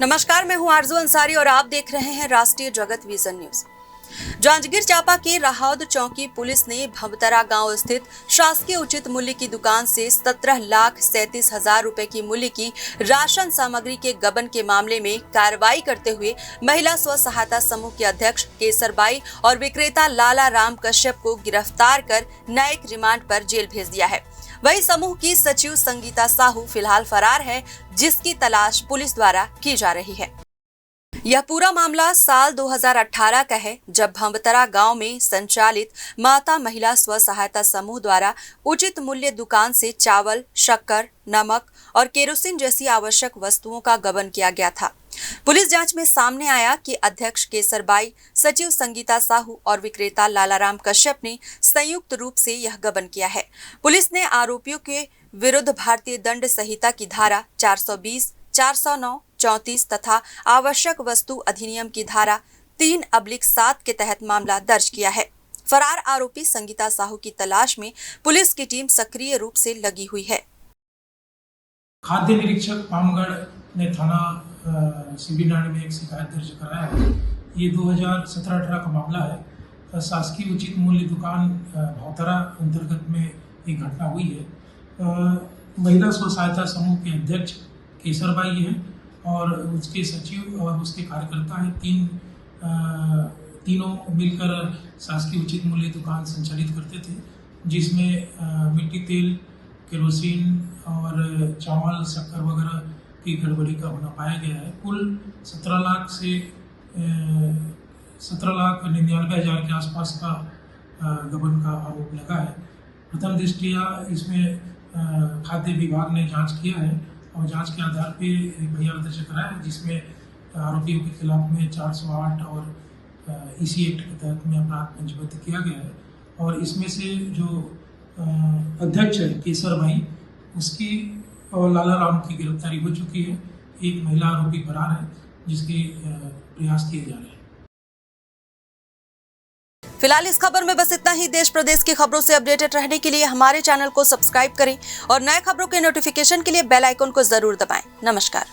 नमस्कार, मैं हूं आरजू अंसारी और आप देख रहे हैं राष्ट्रीय जगत विजन न्यूज। जांजगीर चांपा के राहौद चौकी पुलिस ने भवतरा गांव स्थित शासकीय उचित मूल्य की दुकान से 17,37,000 रुपए की मूल्य की राशन सामग्री के गबन के मामले में कार्रवाई करते हुए महिला स्व सहायता समूह के अध्यक्ष केसरबाई और विक्रेता लाला राम कश्यप को गिरफ्तार कर न्यायिक रिमांड पर जेल भेज दिया है। वही समूह की सचिव संगीता साहू फिलहाल फरार है, जिसकी तलाश पुलिस द्वारा की जा रही है। यह पूरा मामला साल 2018 का है, जब भंवतरा गांव में संचालित माता महिला स्व सहायता समूह द्वारा उचित मूल्य दुकान से चावल, शक्कर, नमक और केरोसिन जैसी आवश्यक वस्तुओं का गबन किया गया था। पुलिस जांच में सामने आया कि अध्यक्ष केसरबाई, सचिव संगीता साहू और विक्रेता लालाराम कश्यप ने संयुक्त रूप से यह गबन किया है। पुलिस ने आरोपियों के विरुद्ध भारतीय दंड संहिता की धारा 420, 409, 34 तथा आवश्यक वस्तु अधिनियम की धारा 3/7 के तहत मामला दर्ज किया है। फरार आरोपी संगीता साहू की तलाश में पुलिस की टीम सक्रिय रूप से लगी हुई है। खाद्य निरीक्षक पामगढ़ ने थाना सिबिनाड़ में एक शिकायत दर्ज कराया है। ये 2017-18 का मामला है। शासकीय उचित मूल्य दुकान भवतरा अंतर्गत में एक घटना हुई है। महिला स्व सहायता समूह के अध्यक्ष केसरबाई है और उसके सचिव और उसके कार्यकर्ता हैं। तीनों मिलकर शासकीय उचित मूल्य दुकान संचालित करते थे, जिसमें मिट्टी तेल, केरोसिन और चावल, शक्कर वगैरह की गड़बड़ी का होना पाया गया है। कुल 17,99,000 के आसपास का गबन का आरोप लगा है। प्रथम दृष्टया इसमें खाद्य विभाग ने जांच किया है और जांच के आधार पे एफआईआर दर्ज कराया है, जिसमें आरोपियों के खिलाफ में 408 और इसी एक्ट के तहत में अपराध पंजीबद्ध किया गया है। और इसमें से जो अध्यक्ष है केसरबाई, उसकी और लाला राम की गिरफ्तारी हो चुकी है। एक महिला आरोपी फरार है, जिसके प्रयास किए जा रहे हैं। फिलहाल इस खबर में बस इतना ही। देश प्रदेश की खबरों से अपडेटेड रहने के लिए हमारे चैनल को सब्सक्राइब करें और नए खबरों के नोटिफिकेशन के लिए बेल आइकन को जरूर दबाएं। नमस्कार।